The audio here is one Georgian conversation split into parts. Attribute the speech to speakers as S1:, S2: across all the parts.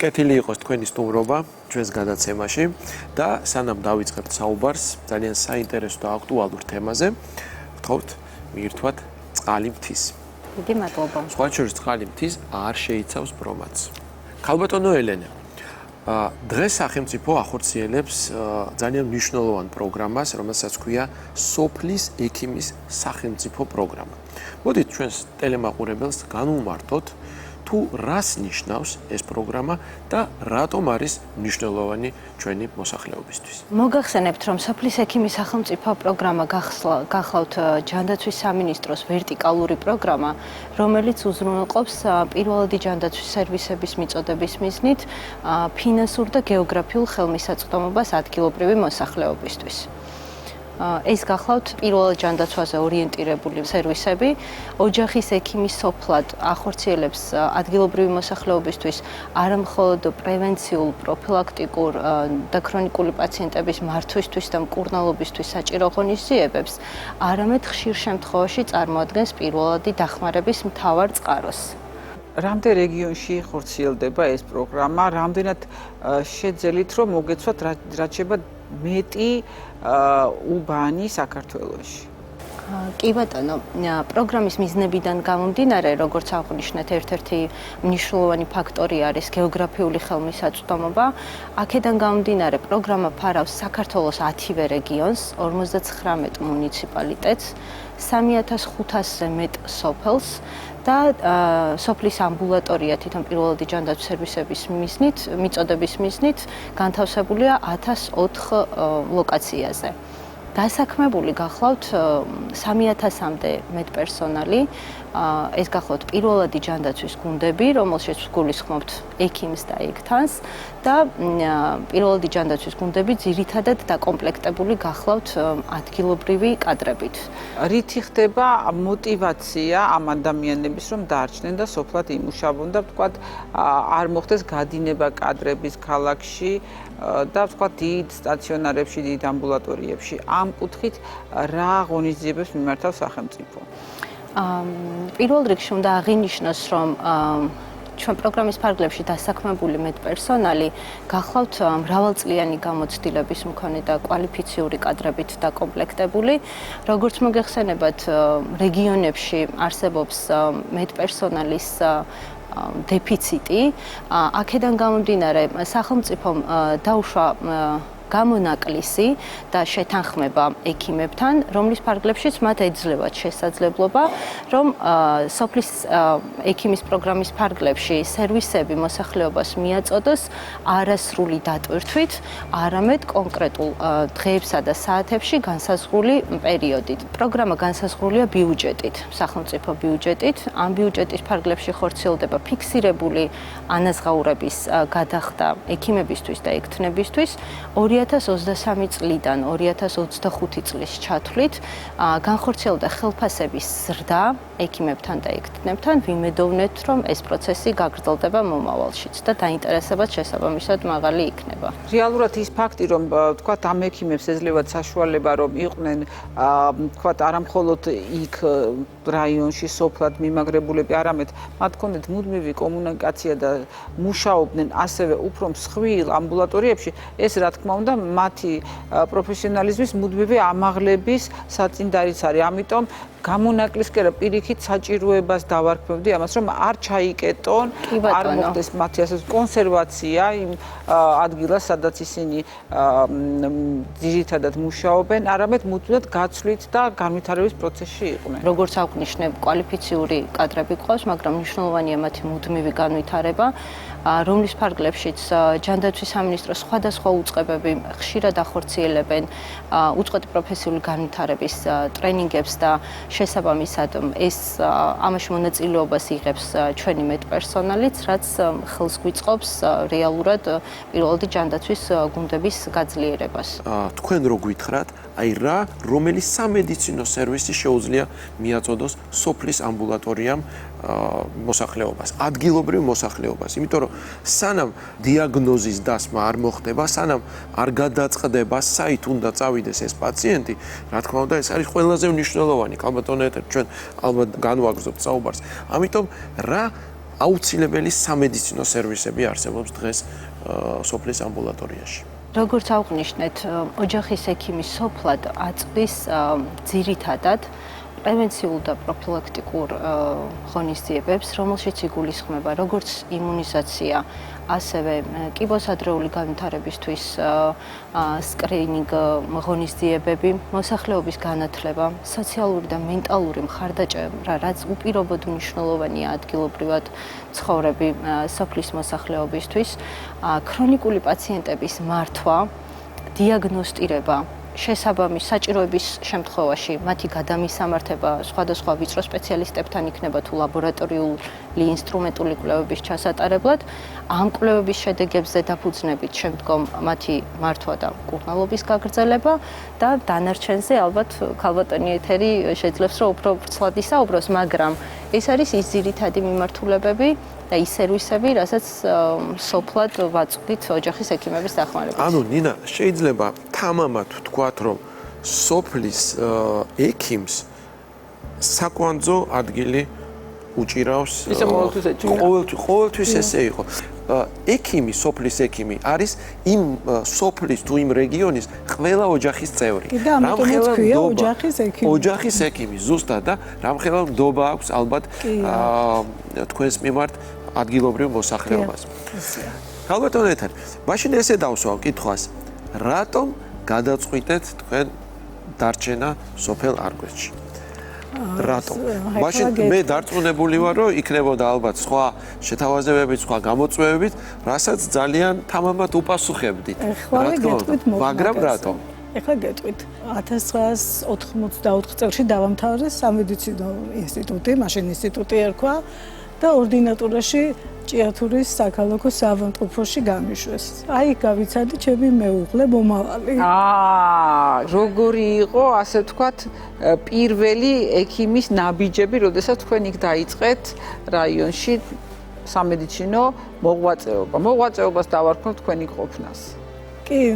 S1: კეთილი იყოს თქვენი სტუმრობა ჩვენს გადაცემაში და სანამ დავიწყებთ საუბარს ძალიან საინტერესო და აქტუალურ თემაზე, ვთხოვთ მიირთვათ წყალი მთის.
S2: დიდი მადლობა.
S1: სხვა შორის წყალი მთის არ შეიცავს ბრომატს. ქალბატონო ელენე, დღეს სახელმწიფო ახორციელებს ძალიან მნიშვნელოვან პროგრამას, რომელსაც ქვია სოფლის ექიმის სახელმწიფო პროგრამა. მოდით ჩვენს ტელემაყურებელს განვუმარტოთ თუ რას ნიშნავს ეს პროგრამა და რატომ არის მნიშვნელოვანი ჩვენი მოსახლეობისთვის.
S2: მოგახსენებთ, რომ სოფლის ექიმის სახელმწიფო პროგრამა გახლავთ ჯანდაცვის სამინისტროს ვერტიკალური პროგრამა, რომელიც უზრუნველყოფს პირველადი ჯანდაცვის სერვისების მიწოდების მიზნით ფინანსურ და გეოგრაფიულ ხელმისაწვდომობას ადგილობრივი მოსახლეობისთვის. ეს გახლავთ პირველად ჯანდაცვაზე ორიენტირებული სერვისები. ოჯახის ექიმის სოფლად ახორციელებს ადგილობრივი მოსახლეობისთვის არამხოლოდ პრევენციულ, პროფილაქტიკურ და ქრონიკული პაციენტების მართვისთვის და მკურნალობისთვის საჭირო ღონისძიებებს, არამედ ხშირ შემთხვევაში წარმოადგენს პირველადი დახმარების მთავარ წყაროს.
S3: რამდენ რეგიონში ხორციელდება ეს პროგრამა, რამდენად შეძელით, რომ მოგეცვათ რაც შეება მეტი უბანი საქართველოში.
S2: კი ბატონო, პროგრამის მიზნებიდან გამომდინარე, როგორც აღვნიშნეთ, ერთ-ერთი მნიშვნელოვანი ფაქტორი არის გეოგრაფიული ხელმისაწვდომობა. აქედან გამომდინარე, პროგრამა ფარავს საქართველოს 10-ვე რეგიონს, 59 მუნიციპალიტეტს, 3500-ზე მეტ სოფელს და სოფლის ამბულატორია თვითონ პირველადი ჯანდაცვის სერვისების მიწოდების მიზნით განთავსებულია 1004 ლოკაციაზე. დასაქმებული გახლავთ 3000-მდე მეტ პერსონალი. ეს გახლავთ პირველადი ჯანდაცვის გუნდები, რომელშიც გულისხმობთ ექიმს და ექთანს და პირველადი ჯანდაცვის გუნდები ძირითადად დაკომპლექტებული გახლავთ ადგილობრივი კადრებით.
S3: რითი ხდება მოტივაცია ამ ადამიანების, რომ დარჩნენ და სოფლად იმუშავონ და ვთქვათ, არ მოხდეს გადინება კადრების ქალაქში და ვთქვათ, დიდ სტაციონარებში, დიდ ამბულატორიებში. ამ კუთხით რა ღონისძიებებს მიმართავს სახელმწიფო?
S2: პირველ რიგში უნდა აღინიშნოს, რომ ჩვენ პროგრამის ფარგლებში დასაქმებული მეტ პერსონალი გახლავთ მრავალწლიანი გამოცდილების მქონე და კვალიფიციური კადრებით დაკომპლექტებული. როგორც მოგეხსენებათ, რეგიონებში არსებობს მეტ პერსონალის დეფიციტი. აქედან გამომდინარე, სახელმწიფომ დაუშვა გამონაკლისი და შეთანხმება ექიმებთან, რომლის ფარგლებშიც მათ ეძლევათ შესაძლებლობა, რომ სოფლის ექიმის პროგრამის ფარგლებში სერვისები მოსახლეობას მიაწოდოს არასრული დატვირთვით, არამედ კონკრეტულ დღეებსა და საათებში განსაზღვრული პერიოდით. პროგრამა განსაზღვრულია ბიუჯეტით, სახელმწიფო ბიუჯეტით. ამ ბიუჯეტის ფარგლებში ხორციელდება ფიქსირებული ანაზღაურების გადახდა ექიმებისთვის და ექთნებისთვის. 2023 წლიდან 2025 წლის ჩათვლით განხორციელდა ხელფასების ზრდა ექიმებთან და ექთნებთან. ვიმედოვნეთ, რომ ეს პროცესი გაგრძელდება მომავალშიც და დაინტერესებაც შესაბამისად მაღალი იქნება.
S3: რეალურად ის ფაქტი, რომ ვთქვათ, ამ ექიმებს ეძლევათ საშუალება, რომ იყვნენ ვთქვათ, არამხოლოდ იქ რაიონში სოფლად მიმაგრებულები, არამედ მათ ჰქონდათ მუდმივი კომუნიკაცია და მუშაობდნენ ასევე უფრო მსხვილ ამბულატორიებში, ეს რა თქმა უნდა მათი პროფესიონალიზმის მუდმივი ამაღლების საწინდარიც არის. ამიტომ გამონაკლისკერა პირიქით საჭიროებას დავარქმევდი ამას, რომ არ ჩაიკეტონ, არ მოხდეს მათი ასე კონსერვაცია იმ ადგილას, სადაც ისინი ძირითადად მუშაობენ, არამედ მუდმივად გაცვლით და განვითარების პროცესში იყვნენ.
S2: როგორც აღვნიშნე, კვალიფიციური კადრები ყავს, მაგრამ მნიშვნელოვანია მათი მუდმივი განვითარება, რომლის ფარგლებშიც ჯანდაცვის სამინისტროს სხვადასხვა უწყებები ხშირად ახორციელებენ უწყვეტი პროფესიული განვითარების ტრენინგებს და შესაბამისად ეს ამაში მონაწილეობას იღებს ჩვენი მეტ პერსონალიც, რაც ხელს გვიწყობს რეალურად პირველადი ჯანდაცვის გუნდების გაძლიერებას.
S1: თქვენ რო გითხრათ, აი რა, რომელი სამედიცინო სერვისი შეუძლია მიაწოდოს სოფლის ამბულატორიამ მოსახლეობას, ადგილობრივ მოსახლეობას, იმიტომ რომ სანამ დიაგნოზის დასმა არ მოხდება, სანამ არ გადაწყდება, საით უნდა წავიდეს ეს პაციენტი, რა თქმა უნდა, ეს არის ყველაზე მნიშვნელოვანი. ქალბატონო ეტერ, ჩვენ ალბათ განვაგრძობთ საუბარს. ამიტომ რა აუცილებელი სამედიცინო სერვისები არსებობს დღეს სოფლის ამბულატორიაში.
S2: როგორც აღნიშნეთ, ოჯახის ექიმის სოფლად აწვის ძირითადად პრევენციულ და პროფილაქტიკურ ღონისძიებებს, რომელშიც იგულისხმება როგორც იმუნიზაცია, ასევე კიბოს ადრეული განვითარებისთვის სკრინინგ ღონისძიებები, მოსახლეობის განათლება, სოციალური და მენტალური მხარდაჭერა, რაც უპირობოდ მნიშვნელოვანია ადგილობრივად ცხოვრები სოფლის მოსახლეობისთვის, ქრონიკული პაციენტების მართვა, დიაგნოსტირება, შესაბამის საჭიროების შემთხვევაში მათი გადამისამართება სხვადასხვა ვიწრო სპეციალისტებთან იქნება თუ ლაბორატორიული ინსტრუმენტული კვლევების ჩასატარებლად, ამ კვლევების შედეგებზე დაფუძნებით შემდგომ მათი მართვა და მკურნალობის გაგრძელება და დანარჩენზე ალბათ ქალბატონი ეთერი შეძლებს რომ უფრო ვრცლად ისაუბროს, მაგრამ ეს არის ის ძირითადი მიმართულებები და ის სერვისები, რასაც სოფლად ვაწვდით ოჯახის ექიმების დახმარებით.
S1: ანუ ნინა, შეიძლება თამამად ვთქვათ, რომ სოფლის ექიმს საკვანძო ადგილი უჭირავს.
S3: ისე ყოველთვის ეჭირა.
S1: ყოველთვის ესე იყო. ექიმი, სოფლის ექიმი არის იმ სოფლის თუ იმ რეგიონის ყველა ოჯახის წევრი.
S4: რამხელა ოჯახის ექიმი.
S1: ოჯახის ექიმი ზუსტად და რამხელა ნდობა აქვს ალბათ თქვენს მიმართ ადგილობრივ მოსახლეობას. ქალბატონ ეთერი, მაშინ ესე დავსვავ კითხვას, რატომ გადაწყვიტეთ თქვენ დარჩენა სოფელ არგვეთში? რატომ? მაშინ მე დარწმუნებული ვარ, რომ იქნებოდა ალბათ სხვა შეთავაზებებით, სხვა გამოწვევებით, რასაც ძალიან თამამად უპასუხებდით. მაგრამ რატომ?
S4: ეხლა გეტყვით, 1984 წელს დავამთავრეს სამედიცინო ინსტიტუტი, მაშინ ინსტიტუტი ერქვა და ორდინატურაში ჭიათურის საქალაქო საავადმყოფოში გამიშვეს. აი, გავიცადი ჩემი მეუღლე მომავალი.
S3: როგორი იყო, ასე ვთქვათ, პირველი ექიმის ნაბიჯები, როდესაც თქვენ იქ დაიწყეთ რაიონში სამედიცინო მოღვაწეობა. მოღვაწეობას დავარქმევ თქვენი ყოფნას.
S4: კი,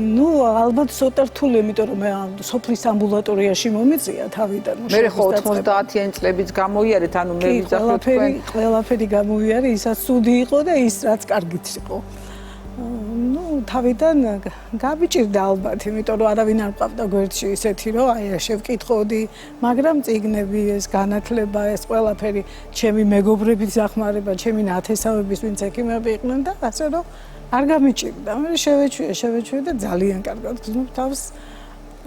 S4: ალბათ ცოტა რთული, იმიტომ რომ მე სოფლის ამბულატორიაში მომიწია თავიდან.
S3: მე ხო 90-იან წლებიც გამოიარეთ, ანუ მე ვიძახე თქვენ.
S4: ყველაფერი გამოიარე, ისაც ცუდი იყო და ის რაც კარგიც იყო. თავიდან გაბიჭირდა ალბათ, იმიტომ რომ არავინ არ მყავდა გვერდში ისეთი, რომ აი შევკითხოდი, მაგრამ წიგნები, ეს განათლება, ეს ყველაფერი, ჩემი მეგობრების დახმარება, ჩემი ნათესავების, ვინც ექიმები იყვნენ და ასე რომ არ გამიჭირდა. მე შევეჩვიე და ძალიან კარგად ვგრძნობ თავს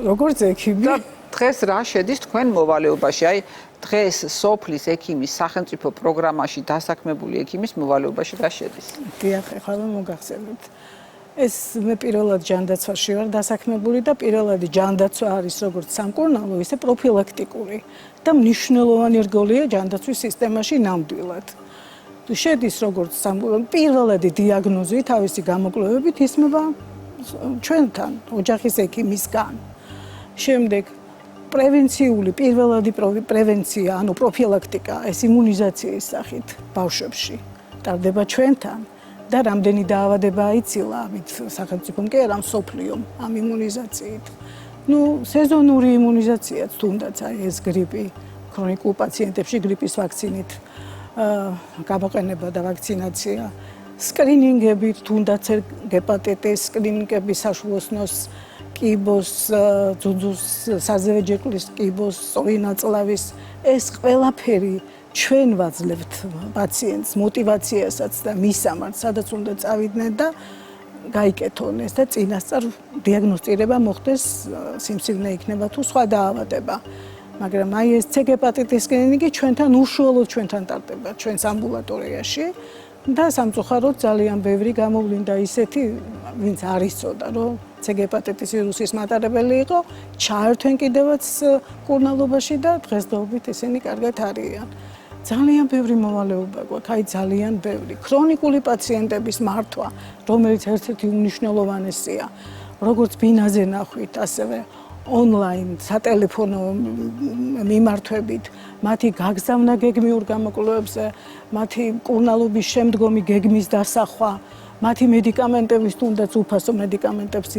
S4: როგორც ექიმი.
S3: და დღეს რა შედის თქვენ მოვალეობაში? აი დღეს სოფლის ექიმის სახელმწიფო პროგრამაში დასაქმებული ექიმის მოვალეობაში რა შედის?
S4: დიახ, ახლა მოგახსენებთ. ეს მე პირველად ჯანდაცვაში ვარ დასაქმებული და პირველადი ჯანდაცვა არის როგორც სამკურნალო, ისე პროფილაქტიკური და მნიშვნელოვანი რგოლია ჯანდაცვის სისტემაში ნამდვილად. შედის როგორც პირველადი დიაგნოზი თავისი გამოკვლევებით ისმება ჩვენთან ოჯახის ექიმისგან. შემდეგ პრევენციული პირველადი პრევენცია, ანუ პროფილაქტიკა, ეს იმუნიზაციის სახით ბავშვებში ტარდება ჩვენთან და რამდენი დაავადება აიცილა ამით სახელმწიფომ კი არა მსოფლიომ ამ იმუნიზაციით. სეზონური იმუნიზაციაც თუნდაც აი ეს გრიპი, ქრონიკულ პაციენტებში გრიპის ვაქცინით გამოყენება და ვაქცინაცია, სკრინინგები, თუნდაც ჰეპატიტის სკრინინგები საშუალოსნოს, კიბოს, ძუძუს, საზევი ჯეკვლის კიბოს, სწორი ნაწლავის, ეს ყველაფერი ჩვენ ვაძლევთ პაციენტს мотивაციასაც და მისამართს, სადაც უნდა წავიდნენ და გაიკეთონ ეს და წინასწარ დიაგნოსტირება მოხდეს, სიმსივნე იქნება თუ სხვა დაავადება. მაგრამ აი ეს ჰეპატიტის სკრინინგი ჩვენთან უშუალოდ ჩვენთან ტარდება ჩვენს ამბულატორიაში და სამწუხაროდ ძალიან ბევრი გამოვლინდა ისეთი, ვინც არ იცოდა, რომ ჰეპატიტის ვირუსის მატარებელი იყო, ჩაერთვენ კიდევაც მკურნალობაში და დღესდღეობით ისინი კარგად არიან. ძალიან ბევრი მოვალეობა გვაქვს, აი ძალიან ბევრი. ქრონიკული პაციენტების მართვა, რომელიც ერთ-ერთი უმნიშვნელოვანესია, როგორც ბინაზე ნახვით, ასევე ონლაინ, სატელეფონო მიმართვებით, მათი გაგზავნა გეგმიურ გამოკვლევებზე, მათი მკურნალობის შემდგომი გეგმის დასახვა, მათი მედიკამენტების თუნდაც უფასო მედიკამენტებს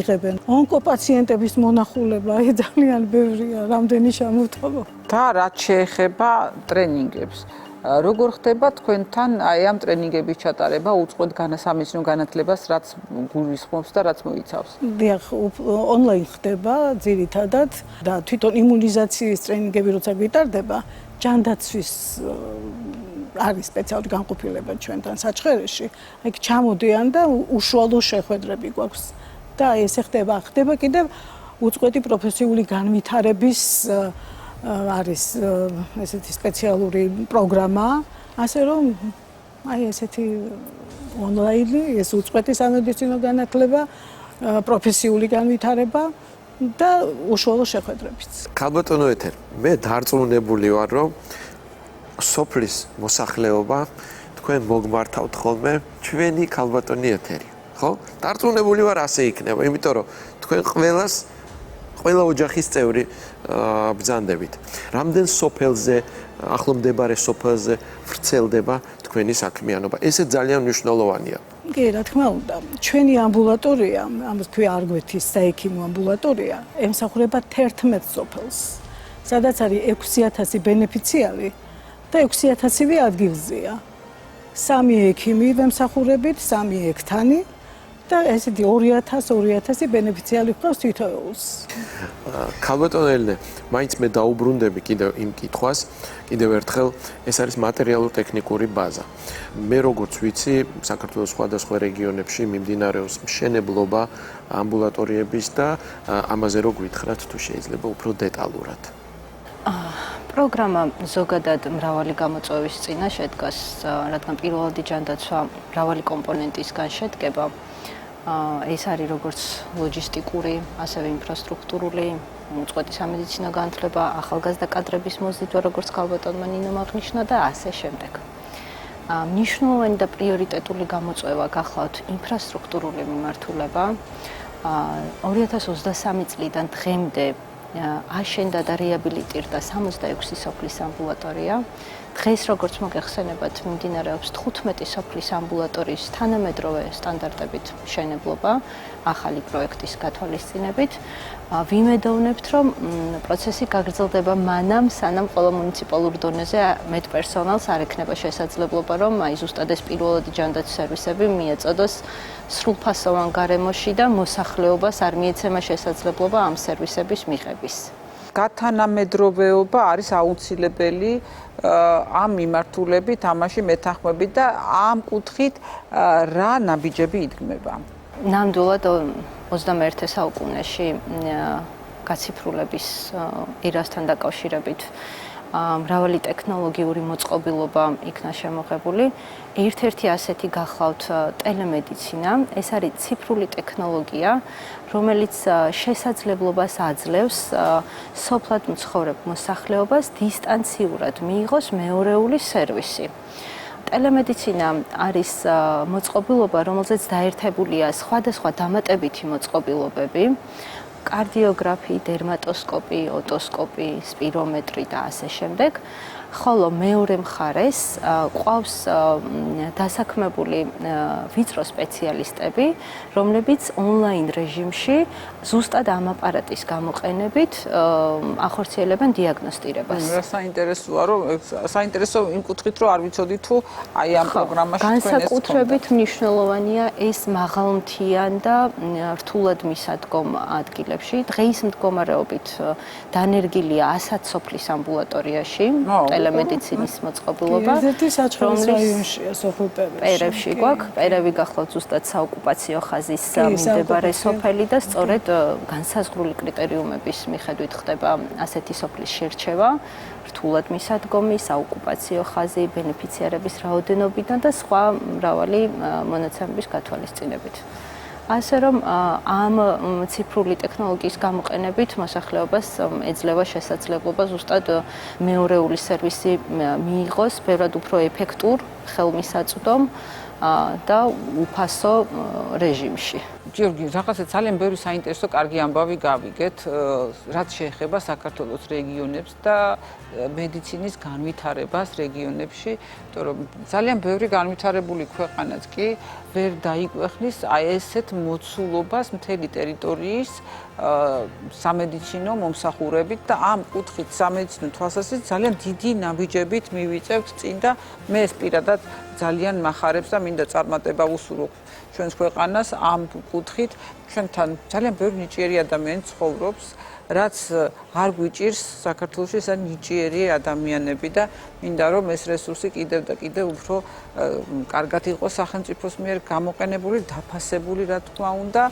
S4: იღებენ. ონკოპაციენტების მონახულება, აი ძალიან ბევრია, რამდენი შემოვთხოვო.
S3: და რაც შეეხება ტრენინგებს, როგორ ხდება თქვენთან აი ამ ტრენინგების ჩატარება უწყვეტ სამეცნიერო განათლებას, რაც გულისხმობს და რაც მოიცავს?
S4: დიახ, ონლაინ ხდება ძირითადად და თვითონ იმუნიზაციის ტრენინგები როცა გვიტარდება, ჯანდაცვის არის სპეციალური განყოფილება ჩვენთან საჩხერეში. აი ჩამოდიან და უშუალო შეხვედრები გვაქვს და ესე ხდება კიდევ უწყვეტი პროფესიული განვითარების არის ესეთი სპეციალური პროგრამა, ასე რომ აი ესეთი ონლაინი, ეს უწყვეტი სამედიცინო განათლება, პროფესიული განვითარება და უშუალო შეხვედრებიც.
S1: ქალბატონო ეთერ, მე დარწმუნებული ვარ, რომ სოფლის მოსახლეობა თქვენ მოგმართავთ ხოლმე ჩვენი ქალბატონი ეთერი, ხო? დარწმუნებული ვარ ასე იქნება, იმიტომ რომ თქვენ ყველა ოჯახის წევრი ბრძანდებით. რამდენ სოფელზე, ახლომდებარე სოფელზე ვრცელდება თქვენი საქმიანობა. ესე ძალიან მნიშვნელოვანია.
S4: კი, რა თქმა უნდა. ჩვენი ამბულატორია, ამას ქვია არგვეთის საექიმო ამბულატორია, ემსახურება 11 სოფელს, სადაც არის 6000 ბენეფიციარი და 6000-ივე ადგილზეა. 3 ექიმი ვემსახურებით, 3 ექთანი და ესეთი 2000 ბენეფიციარი ყავს თითოეულს.
S1: ქალბატონო ელენე, მაინც მე დაუბრუნდები კიდევ იმ კითხვას, კიდევ ერთხელ, ეს არის მატერიალურ-ტექნიკური ბაზა. მე როგორც ვიცი, საქართველოს სხვადასხვა რეგიონებში მიმდინარეობს მშენებლობა ამბულატორიების და ამაზე რო გვითხრათ თუ შეიძლება უფრო დეტალურად.
S2: პროგრამა ზოგადად მრავალი გამოწვევის წინა შედგას, რადგან პირველადი ჯანდაცვა მრავალი კომპონენტისგან შედგება. ეს არის როგორც ლოჯისტიკური, ასევე ინფრასტრუქტურული, უწყვეტი სამედიცინო განათლება, ახალგაზრდა კადრების მოზიდვა, როგორც ქალბატონმა ნინომ აღნიშნა და ასე შემდეგ. მნიშვნელოვანი და პრიორიტეტული გამოწვევა გახლავთ ინფრასტრუქტურული მიმართულება. 2023 წლიდან დღემდე აშენდა და რეაბილიტირდა 66 სოფლის ამბულატორია. დღეს როგორც მოგეხსენებათ, მიმდინარეობს 15 სოფლის ამბულატორიის თანამედროვე სტანდარტებით მშენებლობა, ახალი პროექტის გათვალისწინებით. ვიმედოვნებთ, რომ პროცესი გაგრძელდება მანამ, სანამ ყველა მუნიციპალურ დონეზე მეტ პერსონალს არ ექნება შესაძლებლობა, რომ აი ზუსტად ეს პირველადი ჯანდაცვის სერვისები მიეწოდოს სრულფასოვან გარემოში და მოსახლეობას არ მიეცემა შესაძლებლობა ამ სერვისების მიღების.
S3: გათანამედროვეობა არის აუცილებელი ამ მიმართულებით, ამაში მეთანხმებით და ამ კუთხით რა ნაბიჯები იდგმება?
S2: ნამდვილად 21 საუკუნეში გაციფრულების ერასთან დაკავშირებით მრავალი ტექნოლოგიური მოწყობილობა იქნა შემოღებული. ერთ-ერთი ასეთი გახლავთ ტელემედიცინა. ეს არის ციფრული ტექნოლოგია, რომელიც შესაძლებლობას აძლევს სოფლად მცხოვრებ მოსახლეობას დისტანციურად მიიღოს მეორეული სერვისი. ტელემედიცინა არის მოწყობილობა, რომელზეც დაერთებულია სხვადასხვა დამატებითი მოწყობილობები, კარდიოგრაფი, დერმატოსკოპი, ოტოსკოპი, სპირომეტრი და ასე შემდეგ. ხოლო მეორე მხარეს ყავს დასაქმებული ვიწრო სპეციალისტები, რომლებიც ონლაინ რეჟიმში ზუსტად ამ აპარატის გამოყენებით ახორციელებენ დიაგნოსტირებას.
S3: რა საინტერესოა, რომ საინტერესო იმ კუთხით, რომ არ ვიცოდი თუ აი ამ პროგრამაში თქვენ ეს
S2: განსაკუთრებით მნიშვნელოვანია ეს მაღალმთიან და რთულად მისადგომ ადგილებში. დღეის მდგომარეობით დანერგილია 100 სოფლის ამბულატორიაში. ტელემედიცინის მოწყობილობა,
S4: რომლის სოფელ
S2: პერევში გვაქვს, პერევი გახლავთ ზუსტად საოკუპაციო ხაზის მიმდებარე სოფელი და სწორედ განსაზღვრული კრიტერიუმების მიხედვით ხდება ასეთი სოფლის შერჩევა, რთულად მისადგომი, საოკუპაციო ხაზი, ბენეფიციარების რაოდენობიდან და სხვა მრავალი მონაცემების გათვალისწინებით. ასე რომ ამ ციფრული ტექნოლოგიის გამოყენებით მოსახლეობას ეძლევა შესაძლებლობა ზუსტად მეორეული სერვისი მიიღოს ბევრად უფრო ეფექტურ, ხელმისაწვდომ და უფასო რეჟიმში.
S3: გიორგი, რაღაცა ძალიან ბევრი საინტერესო კარგი ამბავი გავიგეთ, რაც შეეხება საქართველოს რეგიონებს და მედიცინის განვითარებას რეგიონებში, იმიტომ რომ ძალიან ბევრი განვითარებული ქვეყანაც კი ვერ დაიკვეხნის აი ესეთ მოცულობას მთელი ტერიტორიის სამედიცინო მომსახურებით და ამ კუთხით სამედიცინო თვალსაზრისით ძალიან დიდი ნაბიჯებით მივიწევთ წინ და მე ეს პირადად ძალიან მახარებს და მინდა წარმატება ვუსურვო ჩვენს ქვეყანას ამ კუთხით. ჩვენთან ძალიან ბევრი ნიჭიერი ადამიანი ცხოვრობს, რაც არ გვიჭირს საქართველოში ეს ნიჭიერი ადამიანები და მინდა რომ ეს რესურსი კიდევ და კიდევ უფრო კარგად იყოს სახელმწიფოს მიერ გამოყენებული, დაფასებული, რა თქმა უნდა